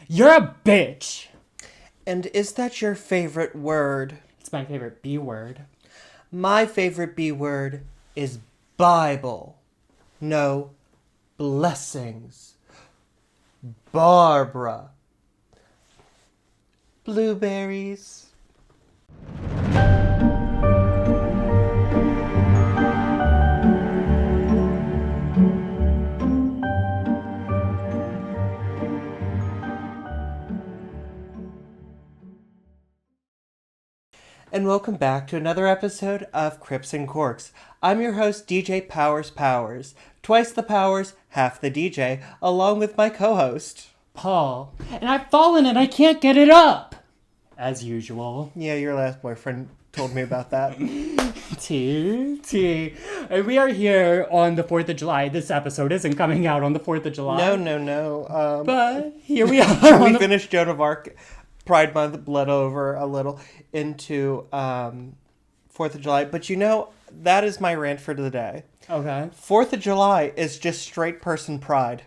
You're a bitch. And is that your favorite word? It's my favorite B word. My favorite B word is Bible. No, blessings. Barbara. Blueberries. And welcome back to another episode of Crips and Corks. I'm your host, DJ Powers. Twice the powers, half the DJ, along with my co-host. Paul. And I've fallen and I can't get it up. As usual. Yeah, your last boyfriend told me about that. T. And we are here on the 4th of July. This episode isn't coming out on the 4th of July. No. But here we are. We finished Joan of Arc. Pride Month bled over a little into 4th of July. But that is my rant for the day. Okay. 4th of July is just straight person pride.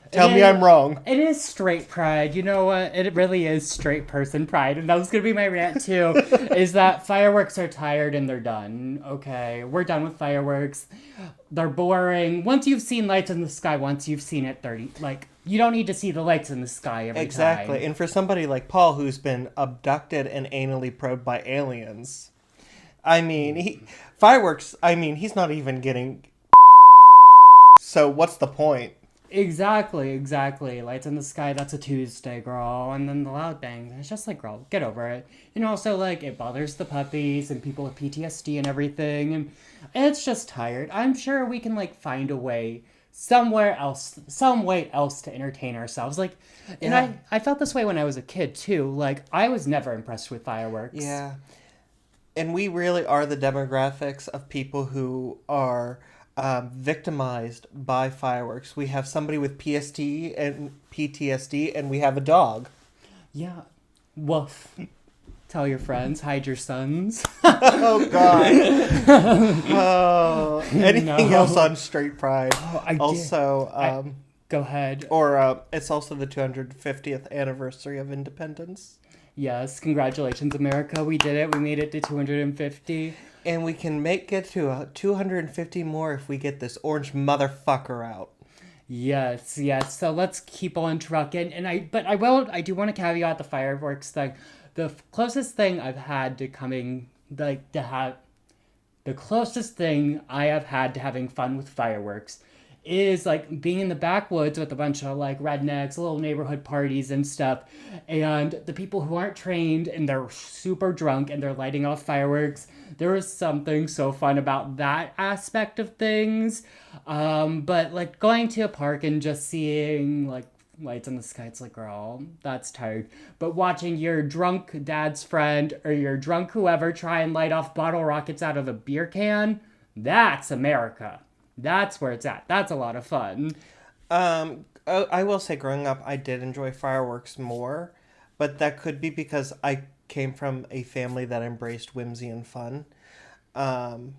Tell me I'm wrong. It is straight pride. You know what? It really is straight person pride. And that was going to be my rant too, is that fireworks are tired and they're done. Okay, we're done with fireworks. They're boring. Once you've seen lights in the sky, once you've seen it 30, you don't need to see the lights in the sky every time. Exactly. And for somebody like Paul, who's been abducted and anally probed by aliens, fireworks, he's not even getting... So what's the point? Exactly. Lights in the sky, that's a Tuesday, girl. And then the loud bang, it's just like, girl, get over it. And also, it bothers the puppies and people with PTSD and everything. And it's just tired. I'm sure we can, find a way some way else to entertain ourselves. And I felt this way when I was a kid, too. I was never impressed with fireworks. Yeah. And we really are the demographics of people who are... victimized by fireworks. We have somebody with PTSD, and we have a dog. Yeah. Woof. Tell your friends. Hide your sons. Oh, God. Anything else on straight pride? Oh, I also, did. Go ahead. Or it's also the 250th anniversary of independence. Yes, congratulations, America. We did it. We made it to 250. And we can make it to 250 more if we get this orange motherfucker out. Yes. So let's keep on trucking. And I do want to caveat the fireworks thing. The closest thing I've had to having fun with fireworks is being in the backwoods with a bunch of rednecks, little neighborhood parties and stuff, and the people who aren't trained and they're super drunk and they're lighting off fireworks. There was something so fun about that aspect of things. But going to a park and just seeing lights in the sky, it's girl, that's tired. But watching your drunk dad's friend or your drunk whoever try and light off bottle rockets out of a beer can, that's America. That's where it's at. That's a lot of fun. I will say growing up, I did enjoy fireworks more, but that could be because I came from a family that embraced whimsy and fun. Unlike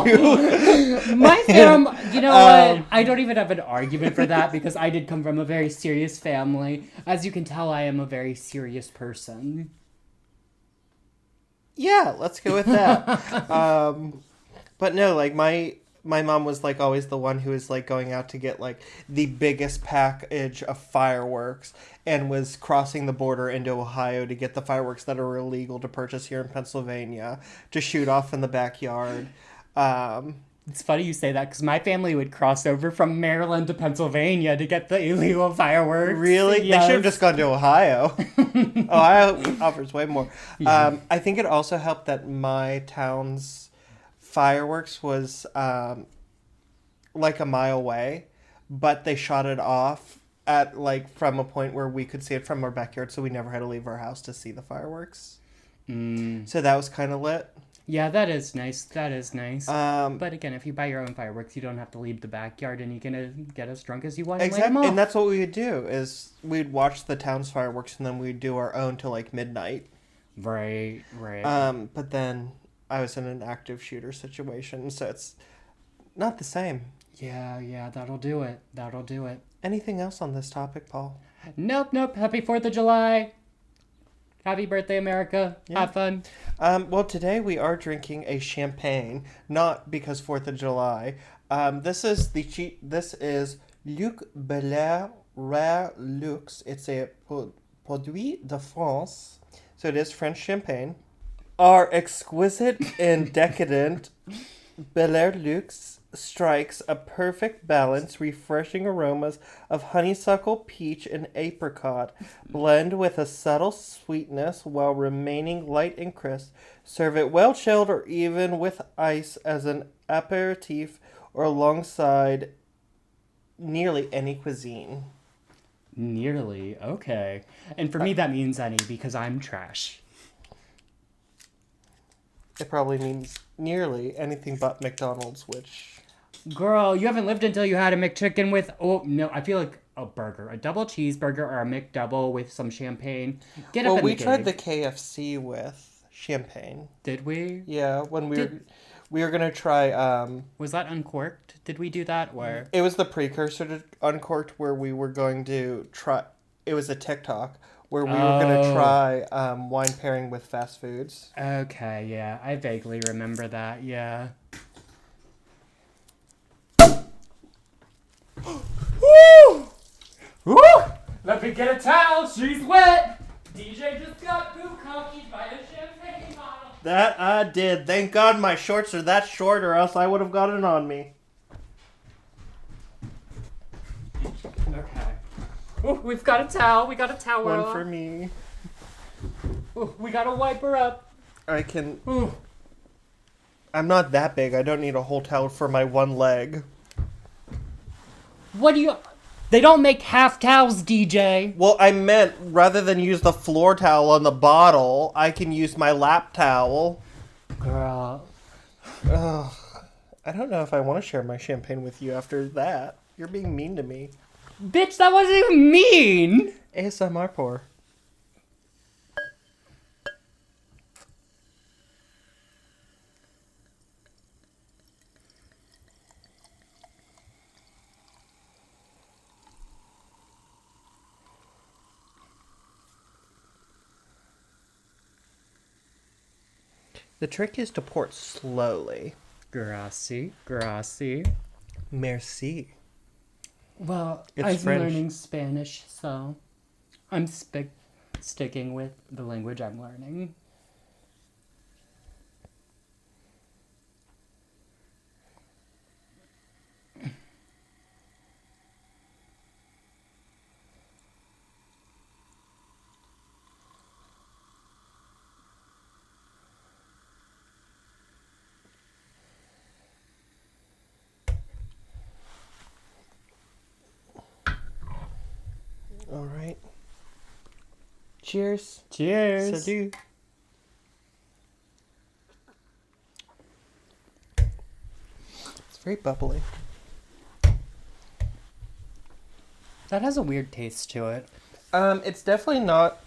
you. My family, what? I don't even have an argument for that because I did come from a very serious family. As you can tell, I am a very serious person. Yeah, let's go with that. But no, my mom was always the one who was going out to get the biggest package of fireworks and was crossing the border into Ohio to get the fireworks that are illegal to purchase here in Pennsylvania to shoot off in the backyard. It's funny you say that because my family would cross over from Maryland to Pennsylvania to get the illegal fireworks. Really? Yes. They should have just gone to Ohio. Ohio offers way more. Yeah. I think it also helped that my town's fireworks was a mile away, but they shot it off at from a point where we could see it from our backyard, so we never had to leave our house to see the fireworks. So that was kind of lit. Yeah, that is nice. But again, if you buy your own fireworks, you don't have to leave the backyard, and you can get as drunk as you want. Exactly, and that's what we would do. Is we'd watch the town's fireworks, and then we'd do our own till midnight. Right. But then I was in an active shooter situation, so it's not the same. Yeah, that'll do it. That'll do it. Anything else on this topic, Paul? Nope. Happy 4th of July. Happy birthday, America. Yeah. Have fun. Well, today we are drinking a champagne, not because 4th of July. This is Luc Belair Rare Luxe. It's a Produit de France, so it is French champagne. Our exquisite and decadent Belair Luxe strikes a perfect balance, refreshing aromas of honeysuckle, peach, and apricot, blend with a subtle sweetness while remaining light and crisp. Serve it well chilled or even with ice as an aperitif or alongside nearly any cuisine. Nearly. Okay. And for me, that means any because I'm trash. It probably means nearly anything but McDonald's, which... Girl, you haven't lived until you had a McChicken with... Oh, no. I feel like a burger. A double cheeseburger or a McDouble with some champagne. Get up Well, in we the tried the gig. KFC with champagne. Did we? Yeah, when we were gonna try. Was that Uncorked? Did we do that? Or... It was the precursor to Uncorked, where we were going to try. It was a TikTok where we were gonna try wine pairing with fast foods. Okay, yeah. I vaguely remember that, yeah. Woo! Woo! Let me get a towel. She's wet. DJ just got bukkake by a champagne bottle. That I did. Thank God my shorts are that short, or else I would have got it on me. Okay. Ooh, we've got a towel. We got a towel. One for me. Ooh, we gotta wipe her up. I can. Ooh. I'm not that big. I don't need a whole towel for my one leg. What do you... They don't make half towels, DJ. Well, I meant rather than use the floor towel on the bottle, I can use my lap towel. Girl. Ugh. I don't know if I want to share my champagne with you after that. You're being mean to me. Bitch, that wasn't even mean. ASMR pour. The trick is to pour it slowly. Grassy. Merci. Well, It's I'm French. learning Spanish, so I'm sticking with the language I'm learning. All right. Cheers. Cheers. Salut. It's very bubbly. That has a weird taste to it. It's definitely not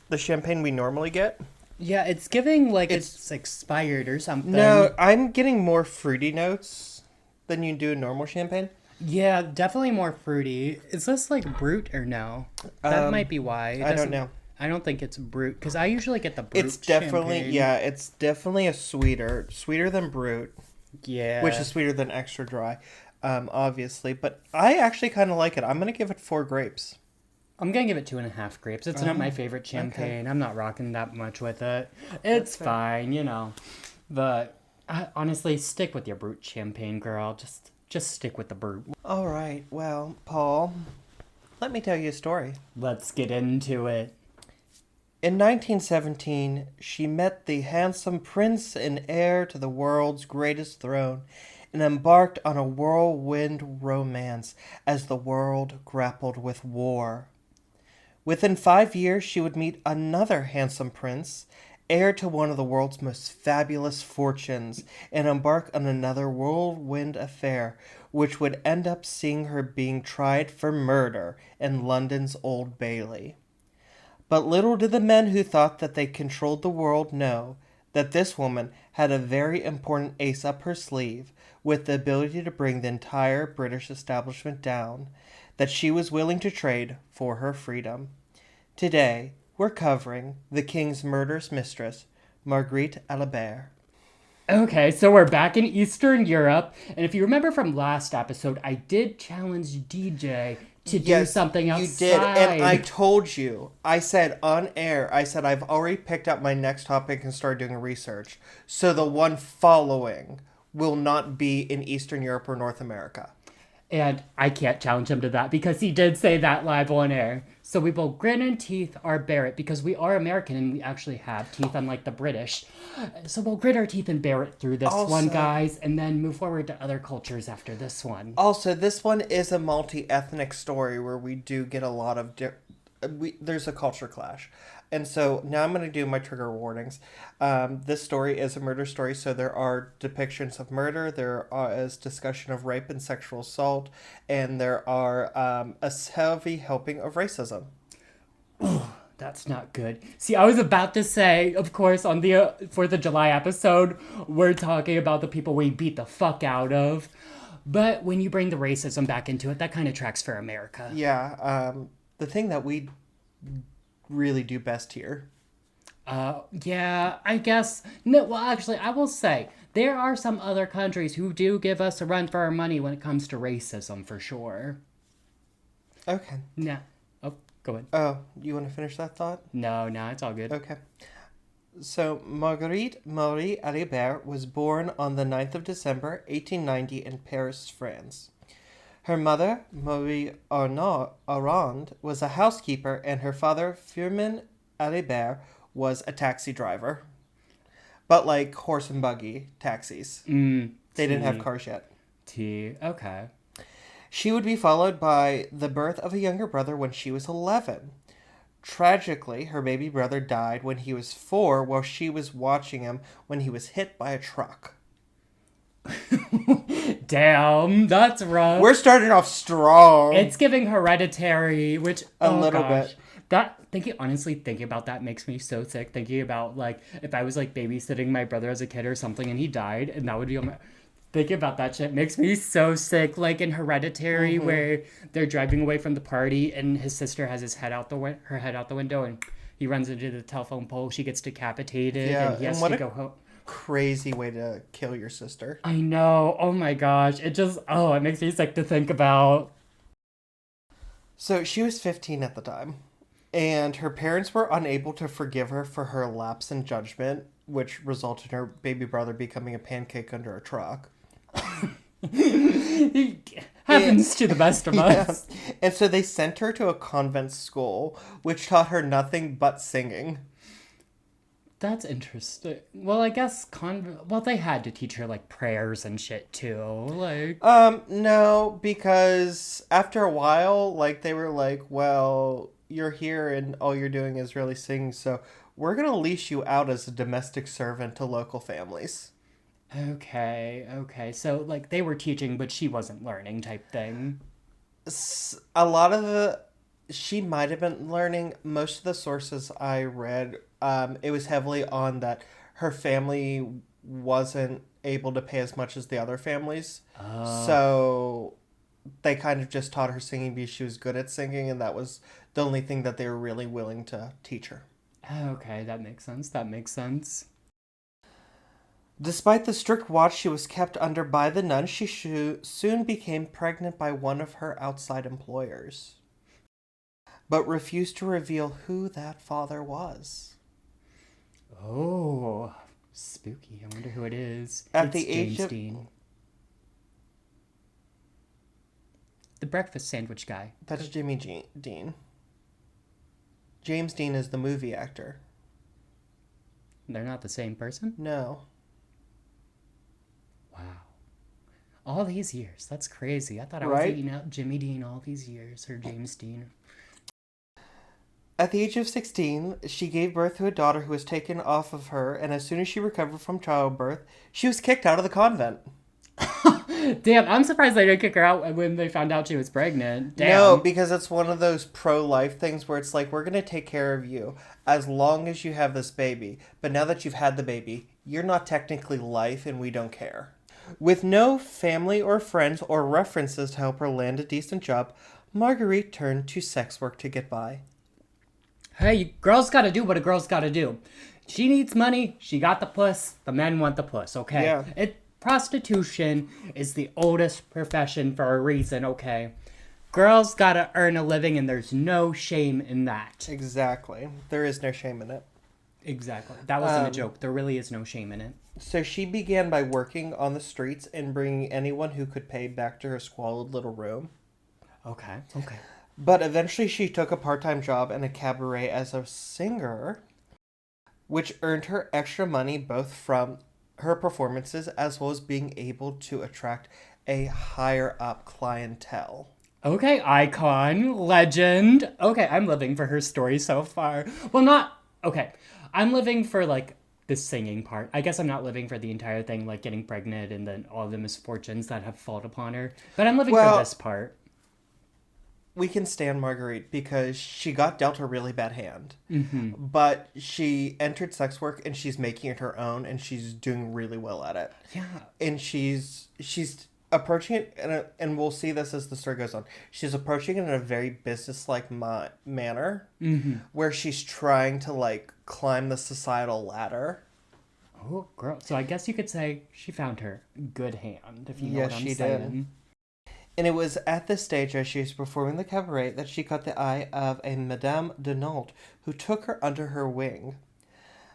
the champagne we normally get. Yeah, it's giving like it's expired or something. No, I'm getting more fruity notes than you do in normal champagne. Yeah, definitely more fruity. Is this like brut or no? That might be why. I don't know. I don't think it's brut because I usually get the brut. It's definitely champagne. it's definitely a sweeter than brut, Yeah. which is sweeter than extra dry, obviously. But I actually kind of like it. I'm gonna give it 4 grapes. I'm gonna give it 2.5 grapes. It's not my favorite champagne. I'm not rocking that much with it. It's fine, you know. But honestly, stick with your brut champagne, girl. Just stick with the brut. All right. Well, Paul, let me tell you a story. Let's get into it. In 1917, she met the handsome prince and heir to the world's greatest throne and embarked on a whirlwind romance as the world grappled with war. Within 5 years, she would meet another handsome prince, heir to one of the world's most fabulous fortunes, and embark on another whirlwind affair, which would end up seeing her being tried for murder in London's Old Bailey. But little did the men who thought that they controlled the world know that this woman had a very important ace up her sleeve with the ability to bring the entire British establishment down, that she was willing to trade for her freedom. Today, we're covering the king's murderous mistress, Marguerite Alibert. Okay, so we're back in Eastern Europe, and if you remember from last episode, I did challenge DJ to do something outside. You did, and I told you. I said on air, I've already picked up my next topic and started doing research, so the one following will not be in Eastern Europe or North America. And I can't challenge him to that because he did say that live on air. So we will grin and teeth or bear it because we are American and we actually have teeth, unlike the British. So we'll grit our teeth and bear it through this one, guys, and then move forward to other cultures after this one. Also, this one is a multi-ethnic story where we do get a lot of... there's a culture clash. And so now I'm going to do my trigger warnings. This story is a murder story, so there are depictions of murder, there is discussion of rape and sexual assault, and there are a heavy helping of racism. That's not good. See, I was about to say, of course, on the 4th of July episode, we're talking about the people we beat the fuck out of. But when you bring the racism back into it, that kind of tracks for America. Yeah, the thing that we really do best here. Yeah, I guess. No, well, actually, I will say, there are some other countries who do give us a run for our money when it comes to racism, for sure. Okay. Nah. Oh, go ahead. Oh, you want to finish that thought? No, it's all good. Okay. So, Marguerite Marie Alibert was born on the 9th of December, 1890 in Paris, France. Her mother, Marie Arnaud, was a housekeeper, and her father, Firmin Alibert, was a taxi driver. But like horse and buggy taxis. They didn't have cars yet. Okay. She would be followed by the birth of a younger brother when she was 11. Tragically, her baby brother died when he was 4 while she was watching him when he was hit by a truck. Damn, that's rough. We're starting off strong. It's giving Hereditary, which a little bit. That honestly thinking about that makes me so sick. Thinking about like if I was like babysitting my brother as a kid or something and he died, and that would be on my... Thinking about that shit makes me so sick. Like in Hereditary, where they're driving away from the party and his sister has her head out the window and he runs into the telephone pole. She gets decapitated and he has to go home. Crazy way to kill your sister. I know. Oh my gosh. It makes me sick to think about. So she was 15 at the time, and her parents were unable to forgive her for her lapse in judgment, which resulted in her baby brother becoming a pancake under a truck. Happens to the best of us. And so they sent her to a convent school, which taught her nothing but singing. That's interesting. Well, I guess they had to teach her like prayers and shit too. Like no, because after a while, like they were like, well, you're here and all you're doing is really singing, so we're gonna lease you out as a domestic servant to local families. Okay. So like they were teaching, but she wasn't learning type thing. A lot of she might have been learning. Most of the sources I read, it was heavily on that her family wasn't able to pay as much as the other families. So they kind of just taught her singing because she was good at singing, and that was the only thing that they were really willing to teach her. Okay, that makes sense. Despite the strict watch she was kept under by the nuns, she soon became pregnant by one of her outside employers, but refused to reveal who that father was. Oh, spooky. I wonder who it is. At it's the age James of... Dean. The breakfast sandwich guy. That's Jimmy Dean. James Dean is the movie actor. They're not the same person? No. Wow. All these years. That's crazy. I thought I was eating out Jimmy Dean all these years, or James Dean. At the age of 16, she gave birth to a daughter who was taken off of her, and as soon as she recovered from childbirth, she was kicked out of the convent. Damn, I'm surprised they didn't kick her out when they found out she was pregnant. Damn. No, because it's one of those pro-life things where it's like, we're going to take care of you as long as you have this baby. But now that you've had the baby, you're not technically life and we don't care. With no family or friends or references to help her land a decent job, Marguerite turned to sex work to get by. Hey, girls gotta do what a girl's gotta do. She needs money, she got the puss, the men want the puss, okay? Yeah. Prostitution is the oldest profession for a reason, okay? Girls gotta earn a living and there's no shame in that. Exactly. There is no shame in it. Exactly. That wasn't a joke. There really is no shame in it. So she began by working on the streets and bringing anyone who could pay back to her squalid little room. Okay. But eventually she took a part-time job in a cabaret as a singer, which earned her extra money both from her performances as well as being able to attract a higher-up clientele. Okay, icon, legend. Okay, I'm living for her story so far. Well, not... Okay, I'm living for, like, the singing part. I guess I'm not living for the entire thing, like getting pregnant and then all the misfortunes that have fallen upon her. But I'm living for this part. We can stand Marguerite because she got dealt a really bad hand. Mm-hmm. But she entered sex work and she's making it her own and she's doing really well at it. Yeah. And she's approaching it, and we'll see this as the story goes on. She's approaching it in a very business-like manner, where she's trying to, like, climb the societal ladder. Oh, girl. So I guess you could say she found her good hand, if you know what I'm saying. Did. And it was at this stage, as she was performing the cabaret, that she caught the eye of a Madame de Nault, who took her under her wing.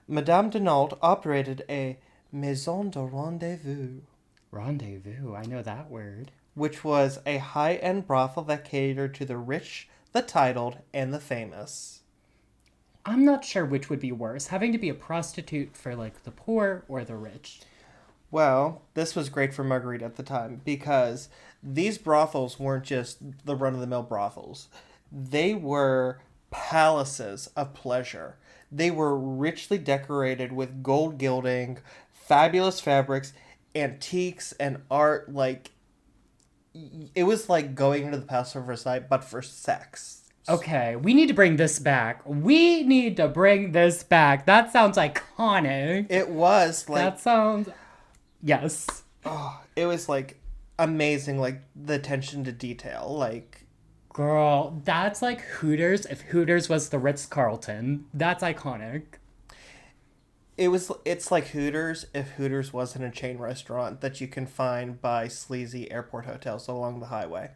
Madame de Nault operated a maison de rendezvous. Rendezvous, I know that word. Which was a high-end brothel that catered to the rich, the titled, and the famous. I'm not sure which would be worse, having to be a prostitute for, like, the poor or the rich. Well, this was great for Marguerite at the time, because these brothels weren't just the run-of-the-mill brothels. They were palaces of pleasure. They were richly decorated with gold gilding, fabulous fabrics, antiques, and art. Like, it was like going into the Palace of Versailles, but for sex. Okay, we need to bring this back. That sounds iconic. It was, like... That sounds... Yes. Oh, it was, like, amazing, like, the attention to detail, like... Girl, that's like Hooters if Hooters was the Ritz-Carlton. That's iconic. It's like Hooters if Hooters wasn't a chain restaurant that you can find by sleazy airport hotels along the highway.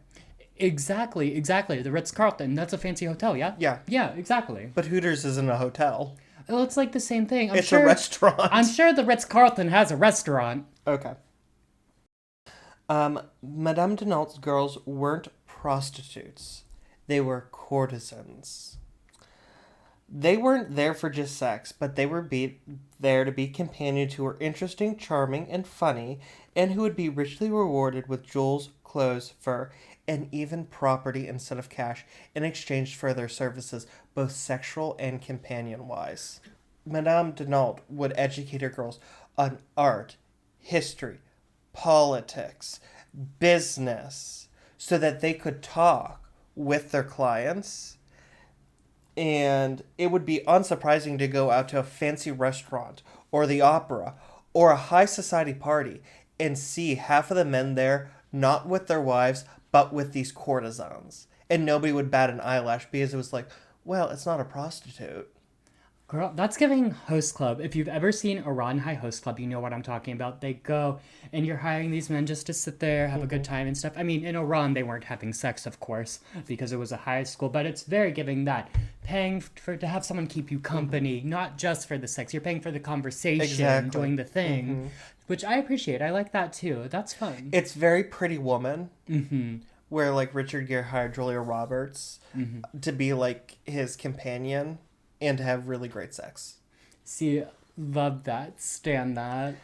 Exactly. The Ritz-Carlton, that's a fancy hotel, yeah? Yeah, exactly. But Hooters isn't a hotel. Well, it's like the same thing. It's a restaurant. I'm sure the Ritz-Carlton has a restaurant. Okay. Madame de Nault's girls weren't prostitutes. They were courtesans. They weren't there for just sex, but they were there to be companions who were interesting, charming, and funny, and who would be richly rewarded with jewels, clothes, fur, and even property instead of cash in exchange for their services, both sexual and companion-wise. Madame de Nault would educate her girls on art, history, politics, business, so that they could talk with their clients. And it would be unsurprising to go out to a fancy restaurant or the opera or a high society party and see half of the men there not with their wives but with these courtesans. And nobody would bat an eyelash because it was like, well, it's not a prostitute. Girl, that's giving Host Club. If you've ever seen Iran High Host Club, you know what I'm talking about. They go and you're hiring these men just to sit there, have a good time and stuff. I mean, in Iran, they weren't having sex, of course, because it was a high school, but it's very giving that. Paying to have someone keep you company, not just for the sex. You're paying for the conversation, doing the thing, which I appreciate. I like that too. That's fun. It's very Pretty Woman, where like Richard Gere hired Julia Roberts to be like his companion. And to have really great sex. See, love that. Stand that.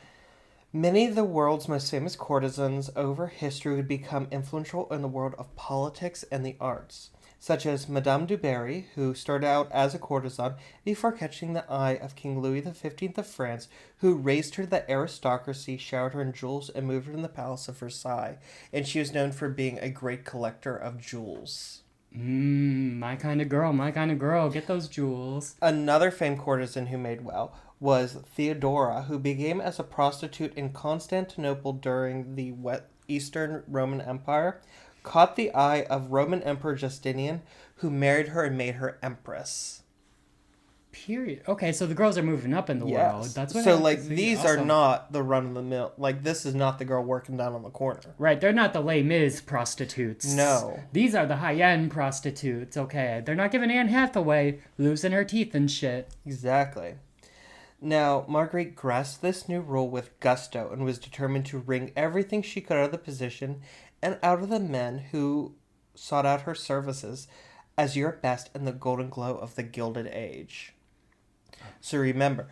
Many of the world's most famous courtesans over history would become influential in the world of politics and the arts. such as Madame du Barry, who started out as a courtesan before catching the eye of King Louis XV of France, who raised her to the aristocracy, showered her in jewels, and moved her in the Palace of Versailles. And she was known for being a great collector of jewels. My kind of girl, my kind of girl. Get those jewels. Another famed courtesan who made well was Theodora, who began as a prostitute in Constantinople during the Eastern Roman Empire, caught the eye of Roman Emperor Justinian, who married her and made her empress. Period. Okay, so the girls are moving up in the world. That's what. So, I like, see. these Awesome. are not the run-of-the-mill. Like, this is not the girl working down on the corner. Right, they're not the Les Mis prostitutes. No. These are the high-end prostitutes, okay? They're not giving Anne Hathaway losing her teeth and shit. Exactly. Now, Marguerite grasped this new role with gusto and was determined to wring everything she could out of the position and out of the men who sought out her services as Europe best in the golden glow of the Gilded Age. So remember,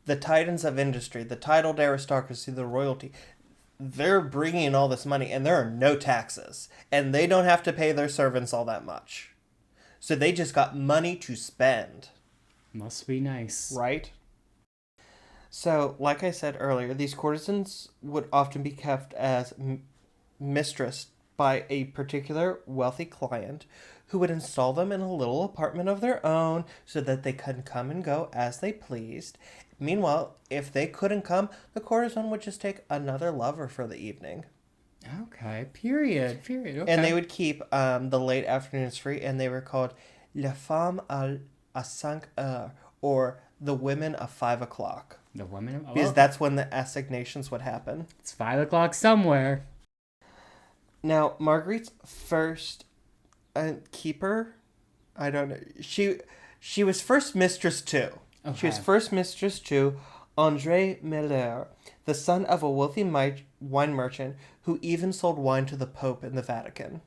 the titans of industry, the titled aristocracy, the royalty, they're bringing in all this money and there are no taxes. And they don't have to pay their servants all that much. So they just got money to spend. Must be nice. Right? So, like I said earlier, these courtesans would often be kept as mistress by a particular wealthy client who would install them in a little apartment of their own so that they could come and go as they pleased. Meanwhile, if they couldn't come, the courtesan would just take another lover for the evening. Okay, period. Okay. And they would keep the late afternoons free, and they were called Les Femmes à 5 heures, or the women of 5 o'clock. The women. Because that's when the assignations would happen. It's 5 o'clock somewhere. Now, Marguerite's first keeper, I don't know. She was first mistress too. Okay. She was first mistress to André Miller, the son of a wealthy wine merchant who even sold wine to the Pope in the Vatican.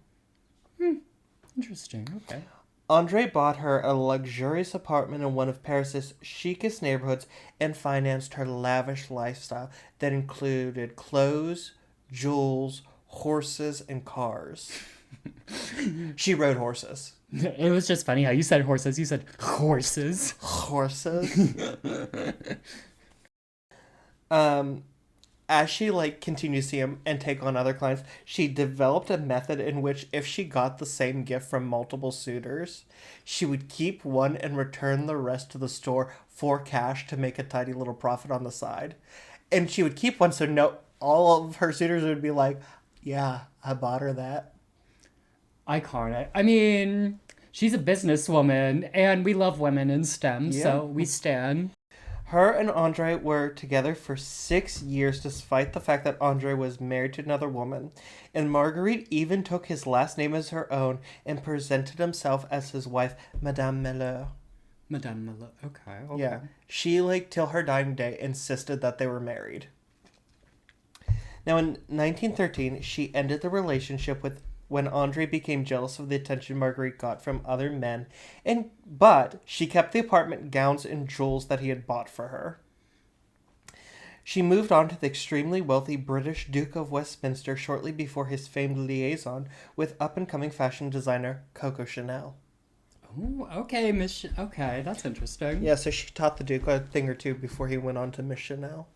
Interesting. Okay. André bought her a luxurious apartment in one of Paris's chicest neighborhoods and financed her lavish lifestyle that included clothes, jewels, horses, and cars. She rode horses. It was just funny how you said horses. You said horses. Horses? As she continued to see him and take on other clients, she developed a method in which if she got the same gift from multiple suitors, she would keep one and return the rest to the store for cash to make a tiny little profit on the side. And she would keep one so all of her suitors would be like, yeah, I bought her that. Iconic. I mean, she's a businesswoman, and we love women in STEM, so we stan. Her and Andre were together for 6 years despite the fact that Andre was married to another woman, and Marguerite even took his last name as her own and presented himself as his wife, Madame Miller. Madame Miller. Okay. Yeah. She, till her dying day, insisted that they were married. Now, in 1913, she ended the relationship when Andre became jealous of the attention Marguerite got from other men, but she kept the apartment, gowns, and jewels that he had bought for her. She moved on to the extremely wealthy British Duke of Westminster shortly before his famed liaison with up-and-coming fashion designer Coco Chanel. Oh, okay, okay, that's interesting. Yeah, so she taught the Duke a thing or two before he went on to Miss Chanel.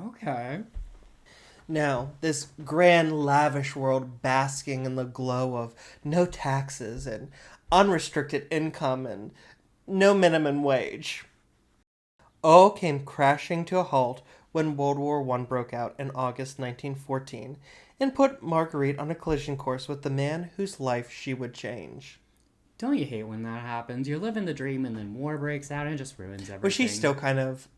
Okay. Now, this grand, lavish world basking in the glow of no taxes and unrestricted income and no minimum wage, all came crashing to a halt when World War I broke out in August 1914 and put Marguerite on a collision course with the man whose life she would change. Don't you hate when that happens? You're living the dream and then war breaks out and it just ruins everything. But she still kind of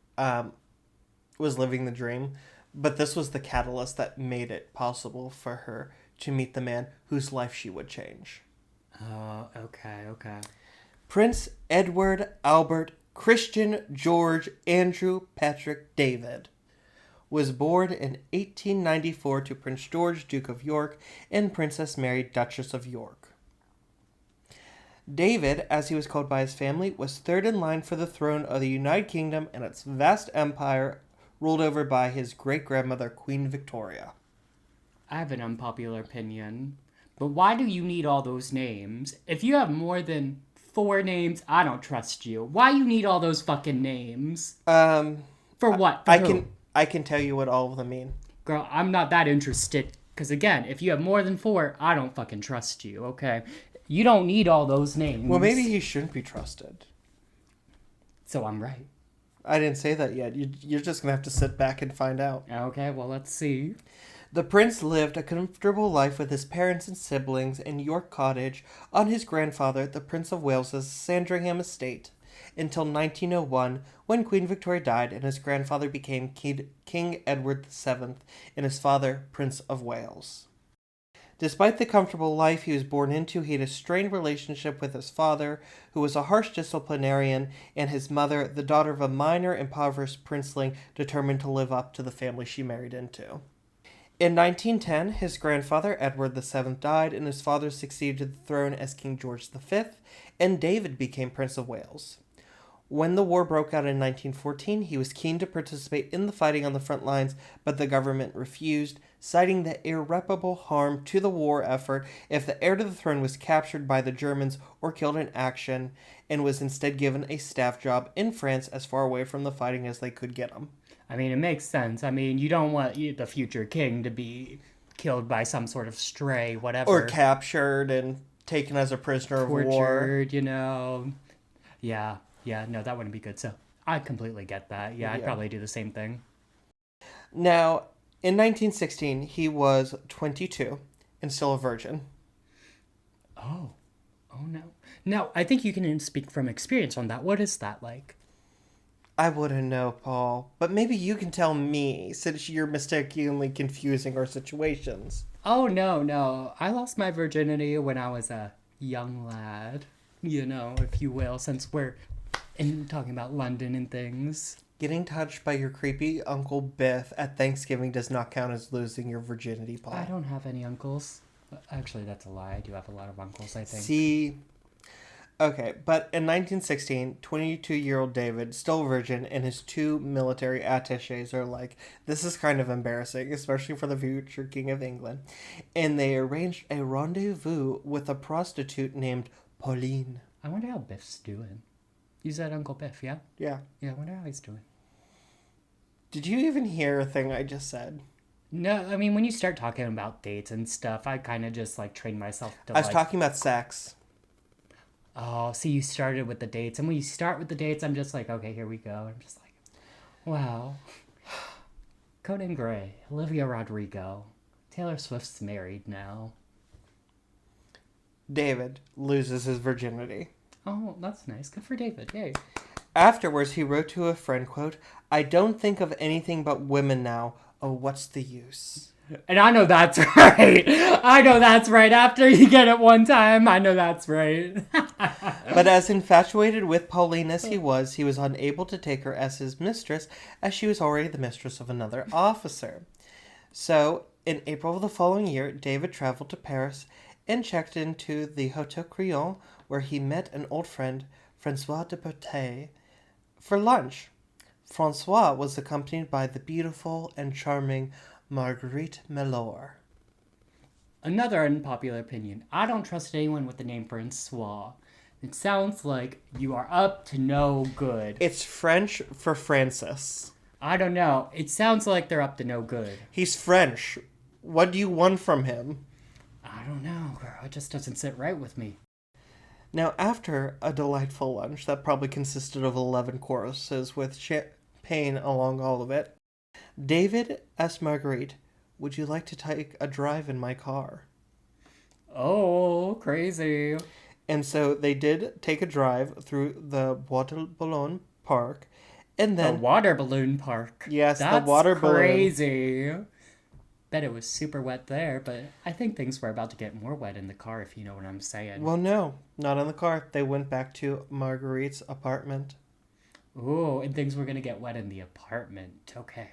was living the dream. But this was the catalyst that made it possible for her to meet the man whose life she would change. Oh, okay. Prince Edward Albert Christian George Andrew Patrick David was born in 1894 to Prince George, Duke of York, and Princess Mary, Duchess of York. David, as he was called by his family, was third in line for the throne of the United Kingdom and its vast empire, ruled over by his great-grandmother, Queen Victoria. I have an unpopular opinion. But why do you need all those names? If you have more than 4 names, I don't trust you. Why you need all those fucking names? For what? For who? I can tell you what all of them mean. Girl, I'm not that interested. Because again, if you have more than 4, I don't fucking trust you, okay? You don't need all those names. Well, maybe he shouldn't be trusted. So I'm right. I didn't say that yet. You're just going to have to sit back and find out. Okay, well, let's see. The prince lived a comfortable life with his parents and siblings in York Cottage on his grandfather, the Prince of Wales's Sandringham estate, until 1901, when Queen Victoria died and his grandfather became King Edward VII and his father, Prince of Wales. Despite the comfortable life he was born into, he had a strained relationship with his father, who was a harsh disciplinarian, and his mother, the daughter of a minor, impoverished princeling determined to live up to the family she married into. In 1910, his grandfather, Edward VII, died, and his father succeeded to the throne as King George V, and David became Prince of Wales. When the war broke out in 1914, he was keen to participate in the fighting on the front lines, but the government refused, citing the irreparable harm to the war effort if the heir to the throne was captured by the Germans or killed in action, and was instead given a staff job in France as far away from the fighting as they could get him. I mean, it makes sense. I mean, you don't want the future king to be killed by some sort of stray, whatever. Or captured and taken as a prisoner of war. Tortured, you know. Yeah, no, that wouldn't be good. So I completely get that. Yeah, I'd probably do the same thing. Now, in 1916, he was 22 and still a virgin. Oh no. Now, I think you can speak from experience on that. What is that like? I wouldn't know, Paul, but maybe you can tell me, since you're mistakenly confusing our situations. Oh, no. I lost my virginity when I was a young lad, you know, if you will, since we're talking about London and things. Getting touched by your creepy Uncle Biff at Thanksgiving does not count as losing your virginity, Paul. I don't have any uncles. Actually, that's a lie. I do have a lot of uncles, I think. See... Okay, but in 1916, 22-year-old David, still a virgin, and his 2 military attachés are like, this is kind of embarrassing, especially for the future King of England. And they arranged a rendezvous with a prostitute named Pauline. I wonder how Biff's doing. You said Uncle Biff, yeah? Yeah. Yeah, I wonder how he's doing. Did you even hear a thing I just said? No, I mean, when you start talking about dates and stuff, I kind of just, train myself to, I was talking about sex. Oh, see, you started with the dates. And when you start with the dates, I'm just like, okay, here we go. I'm just like, wow. Conan Gray, Olivia Rodrigo. Taylor Swift's married now. David loses his virginity. Oh, that's nice. Good for David. Yay. Afterwards, he wrote to a friend, quote, I don't think of anything but women now. Oh, what's the use? And I know that's right. I know that's right. After you get it one time, I know that's right. But as infatuated with Pauline as he was unable to take her as his mistress, as she was already the mistress of another officer. So, in April of the following year, David traveled to Paris and checked into the Hotel Crillon, where he met an old friend, François de Berthet, for lunch. François was accompanied by the beautiful and charming Marguerite Alibert. Another unpopular opinion. I don't trust anyone with the name Francois. It sounds like you are up to no good. It's French for Francis. I don't know. It sounds like they're up to no good. He's French. What do you want from him? I don't know, girl. It just doesn't sit right with me. Now, after a delightful lunch that probably consisted of 11 courses with champagne along all of it, David asked Marguerite, would you like to take a drive in my car? Oh, crazy. And so they did take a drive through the Water Balloon Park, and then... The water balloon park. Yes, that's the water balloon. Crazy. Bet it was super wet there, but I think things were about to get more wet in the car, if you know what I'm saying. Well, no, not in the car. They went back to Marguerite's apartment. Ooh, and things were going to get wet in the apartment. Okay.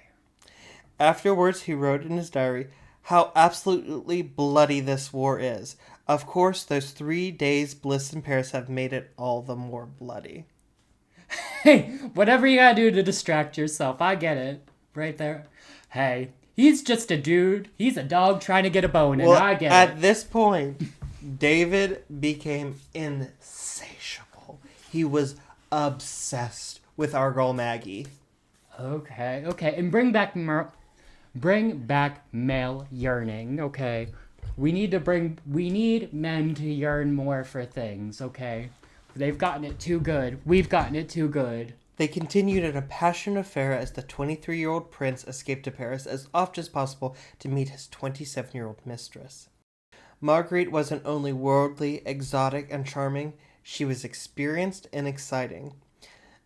Afterwards, he wrote in his diary how absolutely bloody this war is. Of course, those 3 days' bliss in Paris have made it all the more bloody. Hey, whatever you gotta do to distract yourself, I get it. Right there. Hey, He's just a dude. He's a dog trying to get a bone, and I get at it. this point, David became insatiable. He was obsessed with our girl Maggie. Okay, and bring back male yearning. Okay, we need men to yearn more for things. Okay, they've gotten it too good. We've gotten it too good. They continued in a passionate affair as the 23-year-old prince escaped to Paris as often as possible to meet his 27-year-old mistress. Marguerite wasn't only worldly, exotic, and charming, she was experienced and exciting.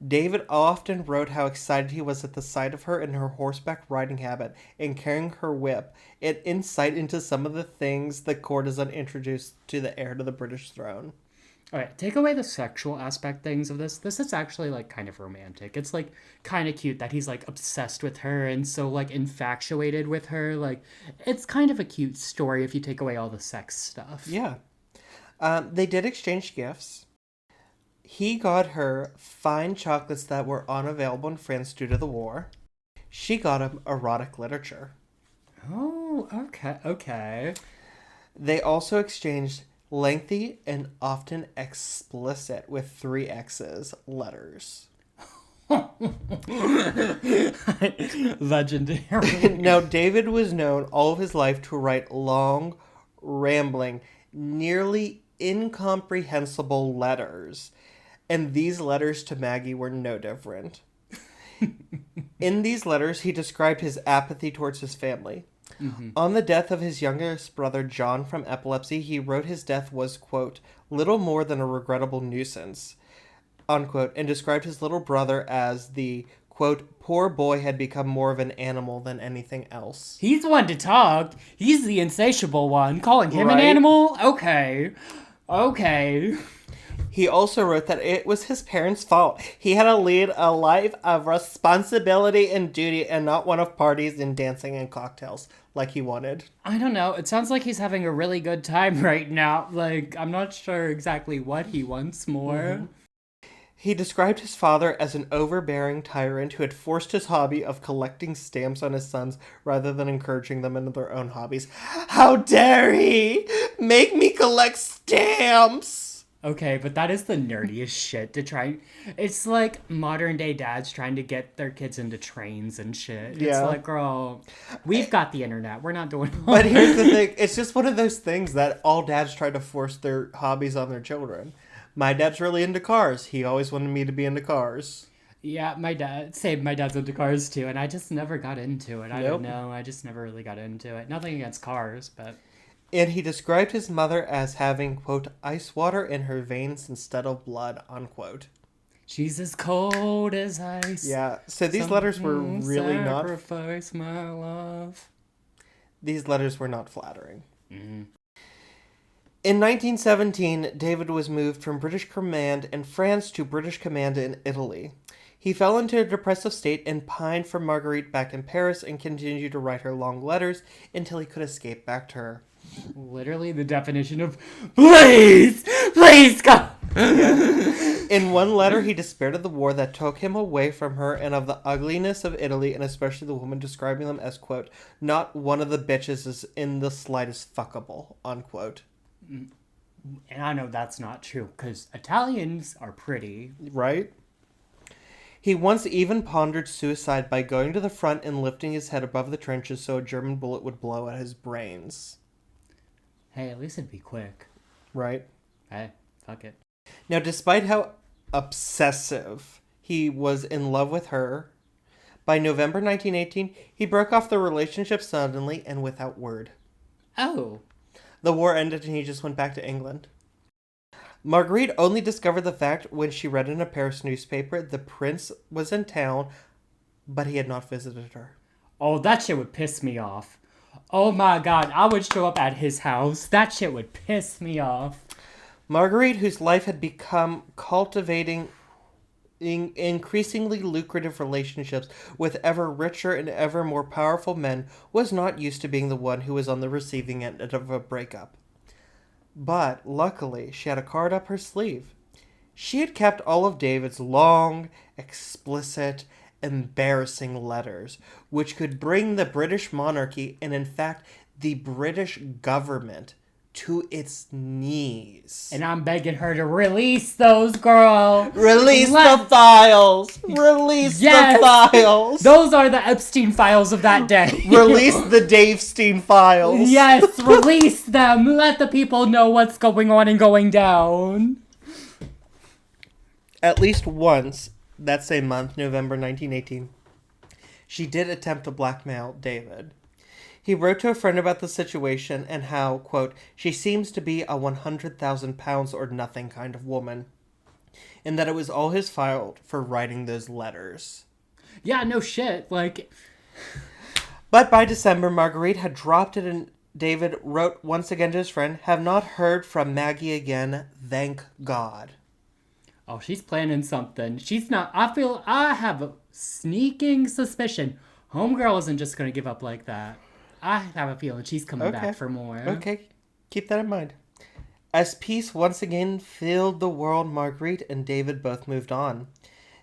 David often wrote how excited he was at the sight of her in her horseback riding habit and carrying her whip, an insight into some of the things the courtesan introduced to the heir to the British throne. Alright, take away the sexual aspect things of this. This is actually, like, kind of romantic. It's, like, kind of cute that he's, like, obsessed with her and so, like, infatuated with her. Like, it's kind of a cute story if you take away all the sex stuff. Yeah. They did exchange gifts. He got her fine chocolates that were unavailable in France due to the war. She got him erotic literature. Oh, okay. They also exchanged lengthy and often explicit, with 3 X's, letters. Legendary. Now, David was known all of his life to write long, rambling, nearly incomprehensible letters. And these letters to Maggie were no different. In these letters, he described his apathy towards his family. Mm-hmm. On the death of his youngest brother, John, from epilepsy, he wrote his death was, quote, little more than a regrettable nuisance, unquote, and described his little brother as the, quote, poor boy had become more of an animal than anything else. He's the one to talk. He's the insatiable one. Calling him an animal? Okay. He also wrote that it was his parents' fault. He had to lead a life of responsibility and duty and not one of parties and dancing and cocktails like he wanted. I don't know. It sounds like he's having a really good time right now. Like, I'm not sure exactly what he wants more. Mm-hmm. He described his father as an overbearing tyrant who had forced his hobby of collecting stamps on his sons rather than encouraging them in their own hobbies. How dare he make me collect stamps? Okay, but that is the nerdiest shit to try. It's like modern day dads trying to get their kids into trains and shit. Yeah. It's like, girl, we've got the internet. We're not doing all But here's the thing. It's just one of those things that all dads try to force their hobbies on their children. My dad's really into cars. He always wanted me to be into cars. Yeah, my dad's into cars too, and I just never got into it. I don't know. I just never really got into it. Nothing against cars, but... And he described his mother as having, quote, ice water in her veins instead of blood, unquote. She's as cold as ice. Yeah, so these letters were really sacrifice my love. These letters were not flattering. Mm-hmm. In 1917, David was moved from British command in France to British command in Italy. He fell into a depressive state and pined for Marguerite back in Paris and continued to write her long letters until he could escape back to her. Literally the definition of please go. Yeah. In one letter, he despaired of the war that took him away from her and of the ugliness of Italy, and especially the woman, describing them as, quote, not one of the bitches is in the slightest fuckable, unquote. And I know that's not true, because Italians are pretty. Right? He once even pondered suicide by going to the front and lifting his head above the trenches so a German bullet would blow at his brains. Hey, at least it'd be quick. Right? Hey, fuck it. Now, despite how obsessive he was in love with her, by November 1918, he broke off the relationship suddenly and without word. Oh. The war ended and he just went back to England. Marguerite only discovered the fact when she read in a Paris newspaper the prince was in town, but he had not visited her. Oh, that shit would piss me off. Oh my god, I would show up at his house. That shit would piss me off. Marguerite, whose life had become cultivating increasingly lucrative relationships with ever richer and ever more powerful men, was not used to being the one who was on the receiving end of a breakup. But, luckily, she had a card up her sleeve. She had kept all of David's long, explicit, embarrassing letters, which could bring the British monarchy, and in fact, the British government, to its knees. And I'm begging her to release those, girl. Release the files! Release the files! Those are the Epstein files of that day. Release the Dave Steen files! Yes, release them. Let the people know what's going on and going down. At least once, that same month, November 1918, she did attempt to blackmail David. He wrote to a friend about the situation and how, quote, she seems to be a 100,000 pounds or nothing kind of woman, and that it was all his fault for writing those letters. Yeah, no shit. Like, but by December, Marguerite had dropped it, and David wrote once again to his friend, have not heard from Maggie again, thank God. Oh, she's planning something. She's not. I have a sneaking suspicion. Homegirl isn't just going to give up like that. I have a feeling she's coming back for more. Okay, keep that in mind. As peace once again filled the world, Marguerite and David both moved on.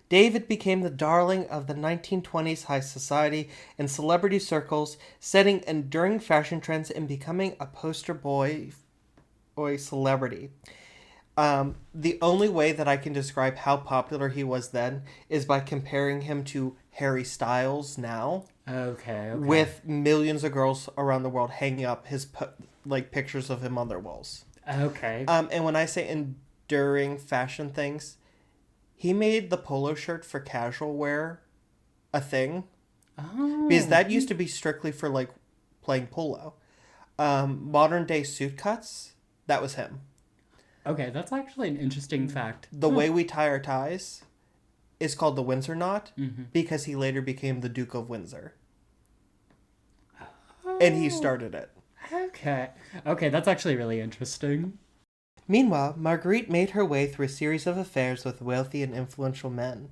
David became the darling of the 1920s high society and celebrity circles, setting enduring fashion trends and becoming a poster boy celebrity. The only way that I can describe how popular he was then is by comparing him to Harry Styles now. Okay. With millions of girls around the world hanging up his pictures of him on their walls. Okay. And when I say enduring fashion things, he made the polo shirt for casual wear a thing. Oh. Because that used to be strictly for like playing polo. Modern day suit cuts, that was him. Okay, that's actually an interesting fact. The way we tie our ties is called the Windsor knot, because he later became the Duke of Windsor. Oh. And he started it. Okay, that's actually really interesting. Meanwhile, Marguerite made her way through a series of affairs with wealthy and influential men.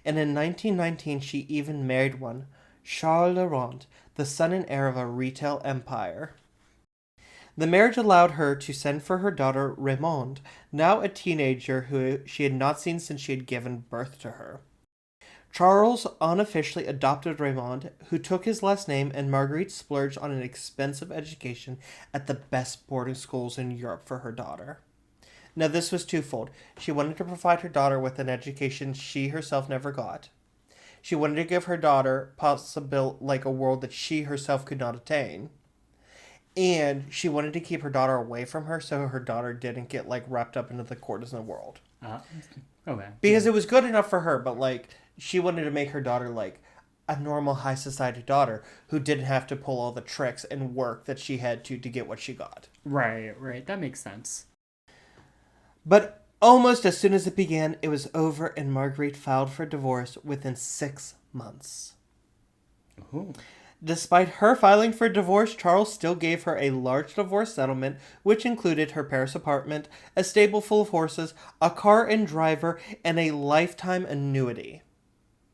And in 1919, she even married one, Charles Laurent, the son and heir of a retail empire. The marriage allowed her to send for her daughter, Raymonde, now a teenager who she had not seen since she had given birth to her. Charles unofficially adopted Raymonde, who took his last name, and Marguerite splurged on an expensive education at the best boarding schools in Europe for her daughter. Now, this was twofold. She wanted to provide her daughter with an education she herself never got. She wanted to give her daughter a world that she herself could not attain. And she wanted to keep her daughter away from her so her daughter didn't get, wrapped up into the courtesan world. Okay. Because it was good enough for her, but, she wanted to make her daughter, a normal high society daughter who didn't have to pull all the tricks and work that she had to get what she got. Right. That makes sense. But almost as soon as it began, it was over, and Marguerite filed for divorce within 6 months. Ooh. Despite her filing for divorce, Charles still gave her a large divorce settlement, which included her Paris apartment, a stable full of horses, a car and driver, and a lifetime annuity.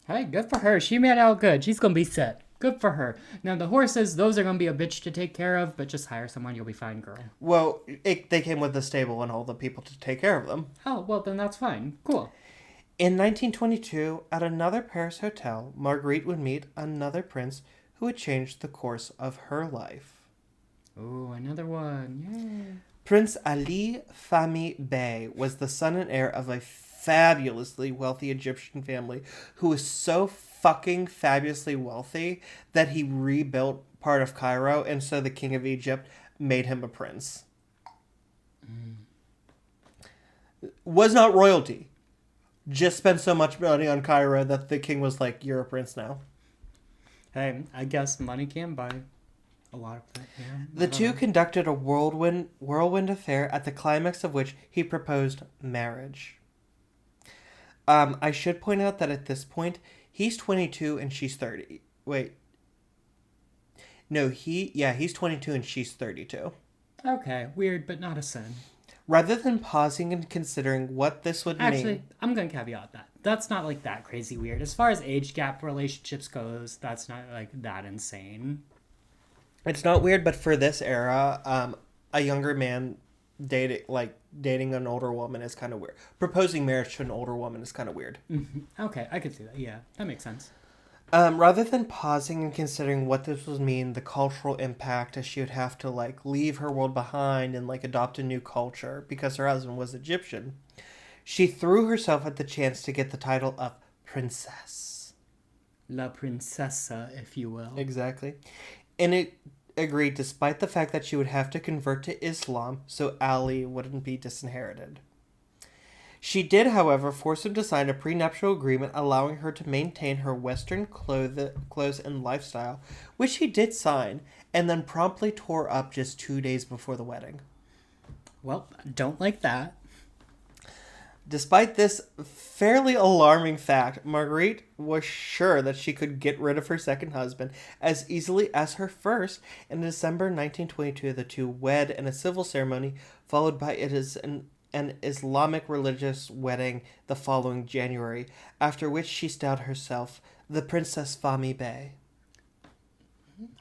Hey, good for her. She made out good. She's going to be set. Good for her. Now, the horses, those are going to be a bitch to take care of, but just hire someone. You'll be fine, girl. Well, they came with the stable and all the people to take care of them. Oh, well, then that's fine. Cool. In 1922, at another Paris hotel, Marguerite would meet another prince who would change the course of her life. Ooh, another one. Yay. Prince Ali Fahmy Bey was the son and heir of a fabulously wealthy Egyptian family who was so fucking fabulously wealthy that he rebuilt part of Cairo, and so the king of Egypt made him a prince. Was not royalty. Just spent so much money on Cairo that the king was like, you're a prince now. Hey, I guess money can buy a lot of things. Yeah. The two conducted a whirlwind affair, at the climax of which he proposed marriage. I should point out that at this point, he's 22 and she's 30. Wait. No, he's 22 and she's 32. Okay, weird, but not a sin. Rather than pausing and considering what this would mean... Actually, I'm going to caveat that. That's not, that crazy weird. As far as age gap relationships goes, that's not, that insane. It's not weird, but for this era, a younger man dating an older woman is kind of weird. Proposing marriage to an older woman is kind of weird. Mm-hmm. Okay, I could see that. Yeah, that makes sense. Rather than pausing and considering what this would mean, the cultural impact, as she would have to like leave her world behind and like adopt a new culture because her husband was Egyptian, she threw herself at the chance to get the title of princess. La princesa, if you will. Exactly. And it agreed despite the fact that she would have to convert to Islam so Ali wouldn't be disinherited. She did, however, force him to sign a prenuptial agreement allowing her to maintain her Western clothes and lifestyle, which he did sign, and then promptly tore up just 2 days before the wedding. Well, don't like that. Despite this fairly alarming fact, Marguerite was sure that she could get rid of her second husband as easily as her first. In December 1922, the two wed in a civil ceremony, followed by an Islamic religious wedding the following January, after which she styled herself the Princess Fami Bey.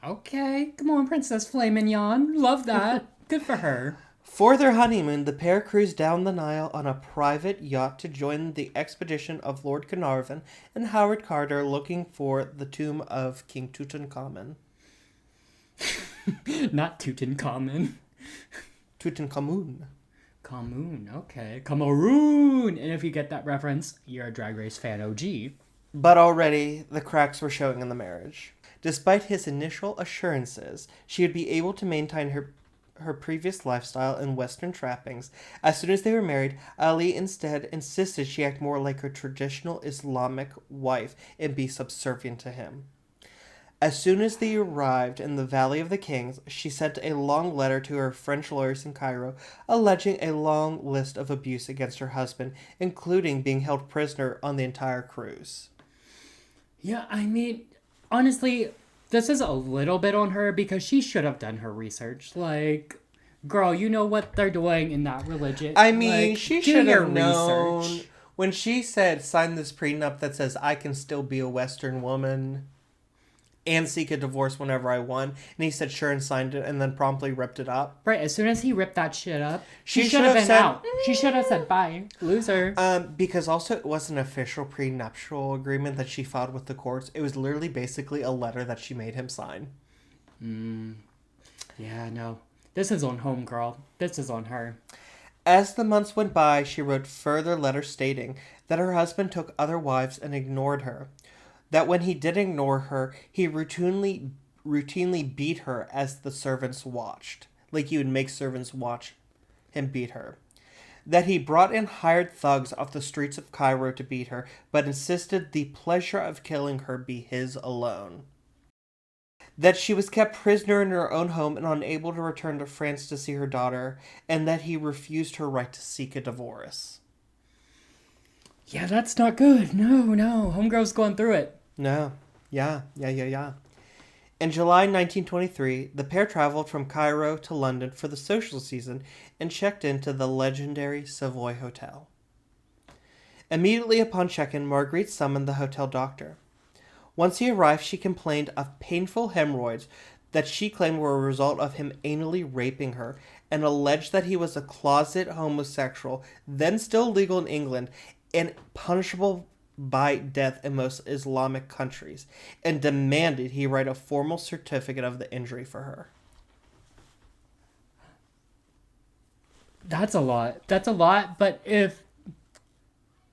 Okay, come on, Princess Filet Mignon. Love that. Good for her. For their honeymoon, the pair cruised down the Nile on a private yacht to join the expedition of Lord Carnarvon and Howard Carter looking for the tomb of King Tutankhamun. Not Tutankhamun. Tutankhamun. Cameroon, okay. Cameroon! And if you get that reference, you're a Drag Race fan OG. But already, the cracks were showing in the marriage. Despite his initial assurances, she would be able to maintain her previous lifestyle and Western trappings. As soon as they were married, Ali instead insisted she act more like her traditional Islamic wife and be subservient to him. As soon as they arrived in the Valley of the Kings, she sent a long letter to her French lawyers in Cairo, alleging a long list of abuse against her husband, including being held prisoner on the entire cruise. Yeah, I mean, honestly, this is a little bit on her because she should have done her research. Like, girl, you know what they're doing in that religion. I mean, like, she do should your have known. research. When she said, sign this prenup that says I can still be a Western woman and seek a divorce whenever I want, and he said sure and signed it and then promptly ripped it up. Right, as soon as he ripped that shit up, She she should should have have been said- out. She should have said bye. Loser. Because also it was an official prenuptial agreement that she filed with the courts. It was literally basically a letter that she made him sign. Yeah, no. This is on home, girl. This is on her. As the months went by, she wrote further letters stating that her husband took other wives and ignored her. That when he did ignore her, he routinely beat her as the servants watched. Like he would make servants watch him beat her. That he brought in hired thugs off the streets of Cairo to beat her, but insisted the pleasure of killing her be his alone. That she was kept prisoner in her own home and unable to return to France to see her daughter, and that he refused her right to seek a divorce. Yeah, that's not good. No. Homegirl's going through it. No. Yeah. In July 1923, the pair traveled from Cairo to London for the social season and checked into the legendary Savoy Hotel. Immediately upon check-in, Marguerite summoned the hotel doctor. Once he arrived, she complained of painful hemorrhoids that she claimed were a result of him anally raping her and alleged that he was a closet homosexual, then still legal in England and punishable by death in most Islamic countries, and demanded he write a formal certificate of the injury for her. That's a lot, but if...